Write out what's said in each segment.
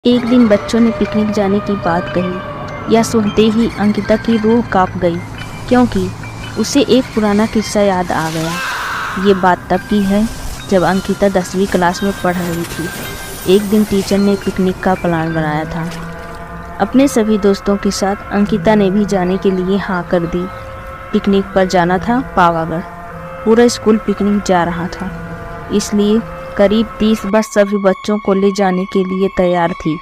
एक दिन बच्चों ने पिकनिक जाने की बात कही। यह सुनते ही अंकिता की रूह कांप गई, क्योंकि उसे एक पुराना किस्सा याद आ गया। ये बात तब की है जब अंकिता 10वीं क्लास में पढ़ रही थी। एक दिन टीचर ने पिकनिक का प्लान बनाया था। अपने सभी दोस्तों के साथ अंकिता ने भी जाने के लिए हाँ कर दी। पिकनिक पर जाना था पावागढ़। पूरा स्कूल पिकनिक जा रहा था, इसलिए करीब 30 बस सभी बच्चों को ले जाने के लिए तैयार थी।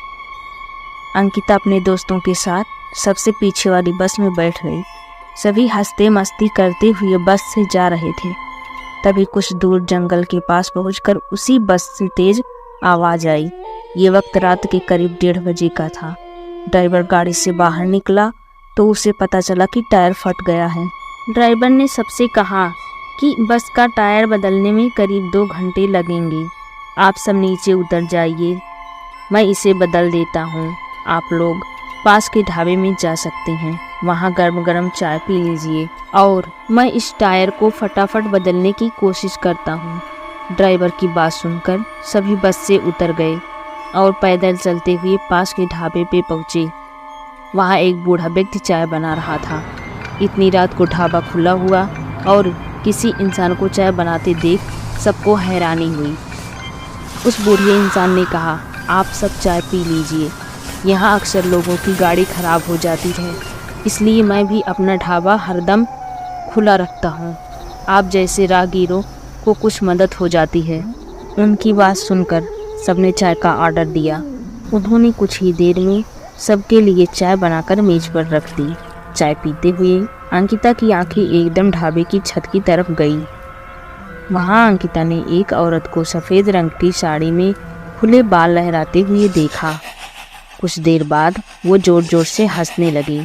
अंकिता अपने दोस्तों के साथ सबसे पीछे वाली बस में बैठ गई। सभी हंसते मस्ती करते हुए बस से जा रहे थे। तभी कुछ दूर जंगल के पास पहुंचकर उसी बस से तेज आवाज आई। ये वक्त रात के करीब 1:30 बजे का था। ड्राइवर गाड़ी से बाहर निकला तो उसे पता चला कि टायर फट गया है। ड्राइवर ने सबसे कहा कि बस का टायर बदलने में करीब 2 घंटे लगेंगे। आप सब नीचे उतर जाइए, मैं इसे बदल देता हूँ। आप लोग पास के ढाबे में जा सकते हैं, वहाँ गर्म गर्म चाय पी लीजिए और मैं इस टायर को फटाफट बदलने की कोशिश करता हूँ। ड्राइवर की बात सुनकर सभी बस से उतर गए और पैदल चलते हुए पास के ढाबे पे पहुँचे। वहाँ एक बूढ़ा व्यक्ति चाय बना रहा था। इतनी रात को ढाबा खुला हुआ और किसी इंसान को चाय बनाते देख सबको हैरानी हुई। उस बूढ़े इंसान ने कहा, आप सब चाय पी लीजिए, यहाँ अक्सर लोगों की गाड़ी खराब हो जाती है, इसलिए मैं भी अपना ढाबा हरदम खुला रखता हूँ। आप जैसे राहगीरों को कुछ मदद हो जाती है। उनकी बात सुनकर सबने चाय का ऑर्डर दिया। उन्होंने कुछ ही देर में सबके लिए चाय बनाकर मेज पर रख दी। चाय पीते हुए अंकिता की आंखें एकदम ढाबे की छत की तरफ गई। वहाँ अंकिता ने एक औरत को सफ़ेद रंग की साड़ी में खुले बाल लहराते हुए देखा। कुछ देर बाद वो जोर जोर से हंसने लगी।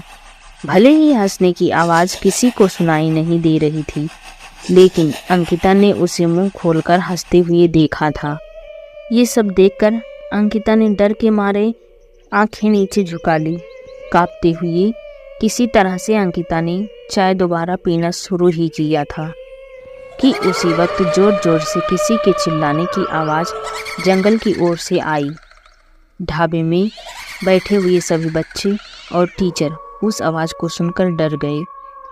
भले ही हंसने की आवाज़ किसी को सुनाई नहीं दे रही थी, लेकिन अंकिता ने उसे मुंह खोलकर हंसते हुए देखा था। ये सब देखकर अंकिता ने डर के मारे आंखें नीचे झुका ली। कांपते हुए किसी तरह से अंकिता ने चाय दोबारा पीना शुरू ही किया था कि उसी वक्त जोर जोर से किसी के चिल्लाने की आवाज़ जंगल की ओर से आई। ढाबे में बैठे हुए सभी बच्चे और टीचर उस आवाज़ को सुनकर डर गए।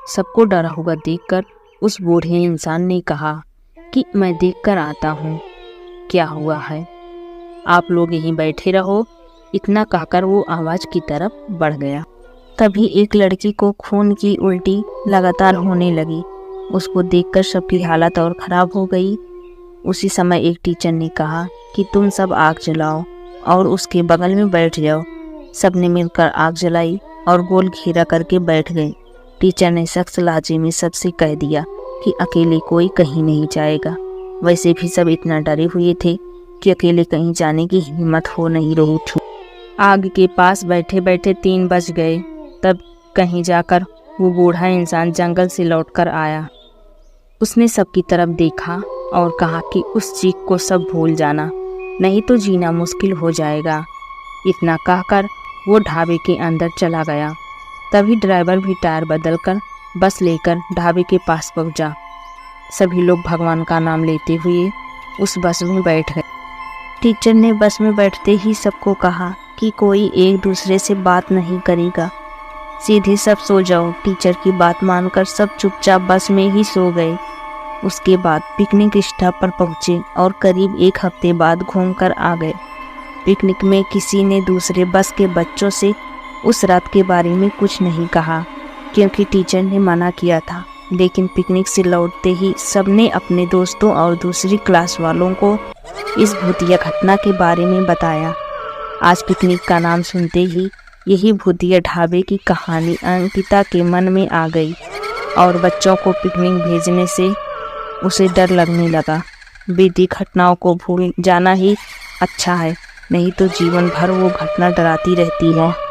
सबको डरा हुआ देखकर उस बूढ़े इंसान ने कहा कि मैं देखकर आता हूँ क्या हुआ है, आप लोग यहीं बैठे रहो। इतना कहकर वो आवाज़ की तरफ बढ़ गया। तभी एक लड़की को खून की उल्टी लगातार होने लगी। उसको देखकर सबकी हालत और ख़राब हो गई। उसी समय एक टीचर ने कहा कि तुम सब आग जलाओ और उसके बगल में बैठ जाओ। सबने मिलकर आग जलाई और गोल घेरा करके बैठ गए। टीचर ने सख्त लहजे में सबसे कह दिया कि अकेले कोई कहीं नहीं जाएगा। वैसे भी सब इतना डरे हुए थे कि अकेले कहीं जाने की हिम्मत हो नहीं रही थी। आग के पास बैठे बैठे 3 बज गए। तब कहीं जाकर वो बूढ़ा इंसान जंगल से लौटकर आया। उसने सबकी तरफ देखा और कहा कि उस चीख को सब भूल जाना, नहीं तो जीना मुश्किल हो जाएगा। इतना कहकर वो ढाबे के अंदर चला गया। तभी ड्राइवर भी टायर बदलकर बस लेकर ढाबे के पास पहुंचा। सभी लोग भगवान का नाम लेते हुए उस बस में बैठ गए। टीचर ने बस में बैठते ही सबको कहा कि कोई एक दूसरे से बात नहीं करेगा, सीधे सब सो जाओ। टीचर की बात मानकर सब चुपचाप बस में ही सो गए। उसके बाद पिकनिक स्टॉप पर पहुंचे और करीब 1 हफ्ते बाद घूमकर आ गए। पिकनिक में किसी ने दूसरे बस के बच्चों से उस रात के बारे में कुछ नहीं कहा, क्योंकि टीचर ने मना किया था। लेकिन पिकनिक से लौटते ही सबने अपने दोस्तों और दूसरी क्लास वालों को इस भूतिया घटना के बारे में बताया। आज पिकनिक का नाम सुनते ही यही भूतिया ढाबे की कहानी अंकिता के मन में आ गई और बच्चों को पिकनिक भेजने से उसे डर लगने लगा। बीती घटनाओं को भूल जाना ही अच्छा है, नहीं तो जीवन भर वो घटना डराती रहती है।